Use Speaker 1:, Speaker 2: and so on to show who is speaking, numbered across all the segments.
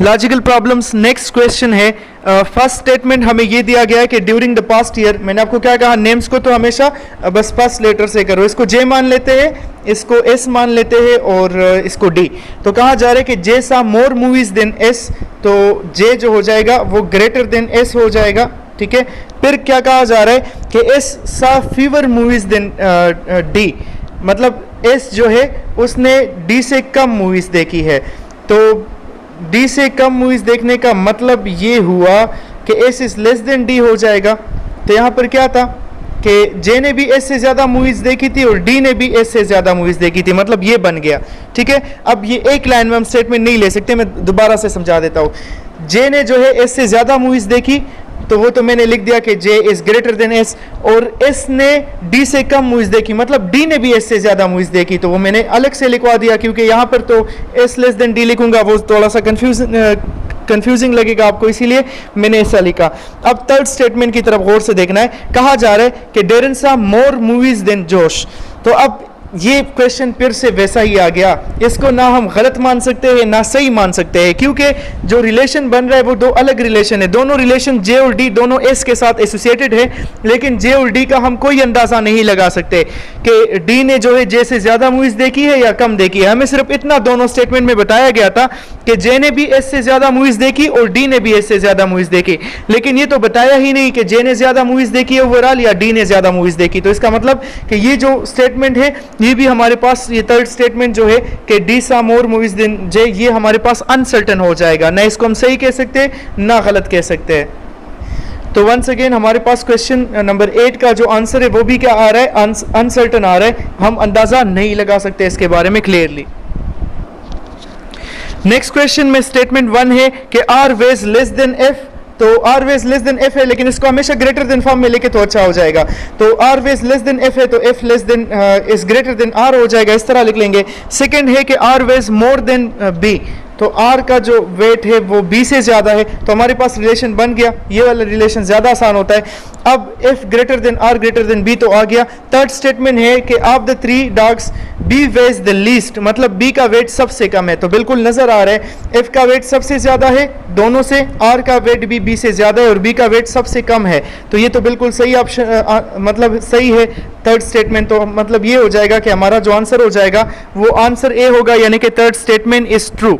Speaker 1: Logical problems. Next question है, first statement हमें ये दिया गया है कि ड्यूरिंग द पास्ट ईयर, मैंने आपको क्या कहा, नेम्स को तो हमेशा बस फर्स्ट लेटर से करो, इसको जे मान लेते हैं, इसको एस मान लेते हैं और इसको डी। तो कहा जा रहा है कि जे सा मोर मूवीज देन एस, तो जे जो हो जाएगा वो ग्रेटर देन एस हो जाएगा, ठीक है। फिर क्या कहा जा रहा है कि एस सा फीवर मूवीज देन डी, मतलब एस जो है उसने डी से कम मूवीज देखी है। तो डी से कम मूवीज देखने का मतलब ये हुआ कि S is less than D हो जाएगा। तो यहाँ पर क्या था कि जे ने भी एस से ज़्यादा मूवीज देखी थी और डी ने भी एस से ज़्यादा मूवीज देखी थी, मतलब ये बन गया, ठीक है। अब ये एक लाइन में हम स्टेटमेंट नहीं ले सकते, मैं दोबारा से समझा देता हूँ। जे ने जो है एस से ज़्यादा मूवीज देखी, तो वो तो मैंने लिख दिया कि जे इज ग्रेटर देन एस, और एस ने डी से कम मूवीज देखी, मतलब डी ने भी एस से ज़्यादा मूवीज देखी, तो वो मैंने अलग से लिखवा दिया, क्योंकि यहाँ पर तो एस लेस देन डी लिखूंगा वो थोड़ा सा कंफ्यूजिंग लगेगा आपको, इसीलिए मैंने ऐसा लिखा। अब थर्ड स्टेटमेंट की तरफ गौर से देखना है। कहा जा रहा है कि डेरन सा मोर मूवीज देन जोश। तो अब ये क्वेश्चन फिर से वैसा ही आ गया, इसको ना हम गलत मान सकते हैं ना सही मान सकते हैं, क्योंकि जो रिलेशन बन रहा है वो दो अलग रिलेशन है। दोनों रिलेशन जे और डी दोनों एस के साथ एसोसिएटेड है, लेकिन जे और डी का हम कोई अंदाजा नहीं लगा सकते कि डी ने जो है जे से ज़्यादा मूवीज देखी है या कम देखी है। हमें सिर्फ इतना दोनों स्टेटमेंट में बताया गया था कि जे ने भी एस से ज़्यादा मूवीज देखी और डी ने भी एस से ज़्यादा मूवीज देखी, लेकिन ये तो बताया ही नहीं कि जे ने ज़्यादा मूवीज देखी है ओवरऑल या डी ने ज़्यादा मूवीज देखी। तो इसका मतलब कि ये जो स्टेटमेंट है ये भी हमारे पास, ये थर्ड स्टेटमेंट जो है कि डी सा मोर मूवीज देन जे, ये हमारे पास अनसर्टन हो जाएगा, ना इसको हम सही कह सकते ना गलत कह सकते हैं। तो वंस अगेन हमारे पास क्वेश्चन नंबर 8 का जो आंसर है वो भी क्या आ रहा है, अनसर्टन आ रहा है, हम अंदाजा नहीं लगा सकते इसके बारे में क्लियरली। नेक्स्ट क्वेश्चन में स्टेटमेंट 1 है कि R veg less than F, तो R veg less than F है, लेकिन इसको हमेशा ग्रेटर देन फॉर्म में लेके तो अच्छा हो जाएगा। तो R veg less than F है तो F less than is greater than R हो जाएगा, इस तरह लिख लेंगे। सेकंड है कि R weighs more than B, तो आर का जो वेट है वो बी से ज़्यादा है, तो हमारे पास रिलेशन बन गया, ये वाला रिलेशन ज़्यादा आसान होता है। अब F greater than R greater than B तो आ गया। थर्ड स्टेटमेंट है कि of the 3 dogs B weighs the least, मतलब बी का वेट सबसे कम है, तो बिल्कुल नज़र आ रहा है एफ का वेट सबसे ज़्यादा है दोनों से, आर का वेट भी बी से ज़्यादा है और बी का वेट सबसे कम है, तो ये तो बिल्कुल सही ऑप्शन मतलब सही है थर्ड स्टेटमेंट। तो मतलब ये हो जाएगा कि हमारा जो आंसर हो जाएगा वो आंसर ए होगा, यानी कि third statement is true.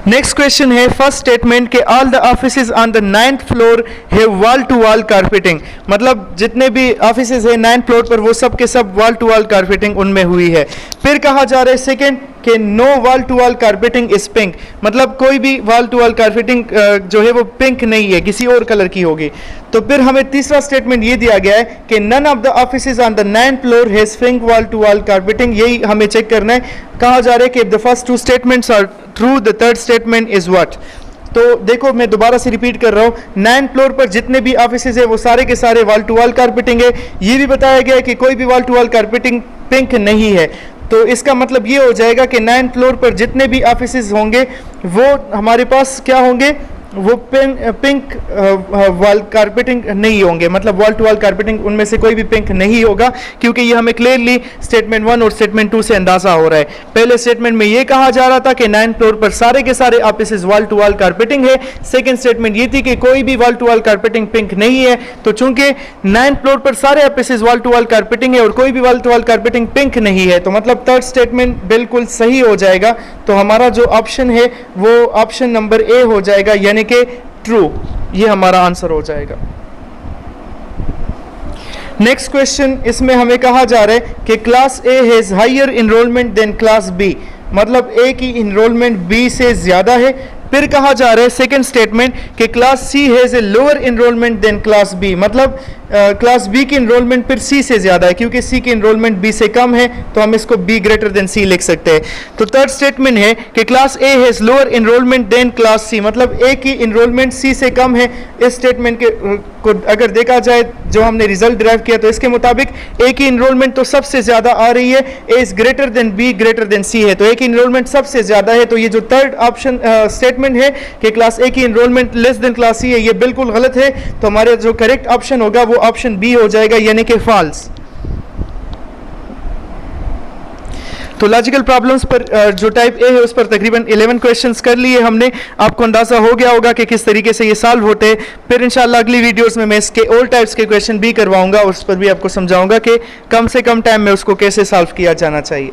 Speaker 1: Next question है फर्स्ट स्टेटमेंट के all the offices on the 9th floor have wall to wall carpeting, मतलब जितने भी ऑफिसेज है 9th फ्लोर पर वो सब के सब वॉल टू वॉल कारपेटिंग उनमें हुई है। फिर कहा जा रहा है सेकंड कि no wall to wall carpeting is pink, मतलब कोई भी वॉल टू वॉल कारपेटिंग जो है वो पिंक नहीं है, किसी और कलर की होगी। तो फिर हमें तीसरा स्टेटमेंट ये दिया गया है कि none of the offices on the 9th floor has pink wall to wall carpeting, यही हमें चेक करना है। कहा जा रहा है कि the first 2 statements are true, the third statement is what. तो देखो मैं दोबारा से रिपीट कर रहा हूँ, 9th फ्लोर पर जितने भी ऑफिसेज है वो सारे के सारे वॉल टू वॉल कारपेटिंग है। ये भी बताया गया है कि कोई भी wall to wall carpeting pink नहीं है, तो इसका मतलब ये हो जाएगा कि 9th फ्लोर पर जितने भी ऑफिसेज होंगे वो हमारे पास क्या होंगे, वो पिंक वॉल कारपेटिंग नहीं होंगे, मतलब वॉल टू वॉल कारपेटिंग उनमें से कोई भी पिंक नहीं होगा, क्योंकि ये हमें क्लियरली स्टेटमेंट 1 और स्टेटमेंट 2 से अंदाजा हो रहा है। पहले स्टेटमेंट में ये कहा जा रहा था कि 9th फ्लोर पर सारे के सारे offices wall to wall carpeting है, सेकंड स्टेटमेंट ये थी कि कोई भी wall to wall carpeting pink नहीं है। तो चूंकि 9th फ्लोर पर सारे offices wall to wall carpeting है और कोई भी wall to wall carpeting pink नहीं है, तो मतलब थर्ड स्टेटमेंट बिल्कुल सही हो जाएगा। तो हमारा जो ऑप्शन है वो ऑप्शन नंबर ए हो जाएगा, यानी कि ट्रू, ये हमारा आंसर हो जाएगा। नेक्स्ट क्वेश्चन, इसमें हमें कहा जा रहा है कि class A has higher enrolment than class B, मतलब ए की इनरोलमेंट बी से ज्यादा है। फिर कहा जा रहा है सेकंड स्टेटमेंट कि class C has a lower enrolment than class B, मतलब क्लास बी की इनरोलमेंट फिर सी से ज़्यादा है, क्योंकि सी की इनरोलमेंट बी से कम है, तो हम इसको बी ग्रेटर देन सी लिख सकते हैं। तो थर्ड स्टेटमेंट है कि class A has lower enrolment than class C, मतलब ए की इनरोलमेंट सी से कम है। इस स्टेटमेंट के को अगर देखा जाए जो हमने रिजल्ट डिराइव किया तो इसके मुताबिक ए की इनरोलमेंट तो सबसे ज़्यादा आ रही है, A is greater than B greater than C है, तो ए की इनरोलमेंट सबसे ज़्यादा है। तो ये जो थर्ड ऑप्शन स्टेटमेंट है कि क्लास ए की enrolment less than class C है, ये बिल्कुल गलत है। तो हमारे जो करेक्ट ऑप्शन होगा वो ऑप्शन बी हो जाएगा, यानी कि फॉल्स। तो लॉजिकल प्रॉब्लम्स पर जो टाइप ए है उस पर तकरीबन 11 क्वेश्चंस कर लिए हमने। आपको अंदाज़ा हो गया होगा कि किस तरीके से ये सॉल्व होते हैं। फिर इंशाल्लाह अगली वीडियोस में मैं इसके और टाइप्स के क्वेश्चन भी करवाऊंगा और उस पर भी आपको समझाऊंगा कि कम से कम टाइम में उसको कैसे सॉल्व किया जाना चाहिए।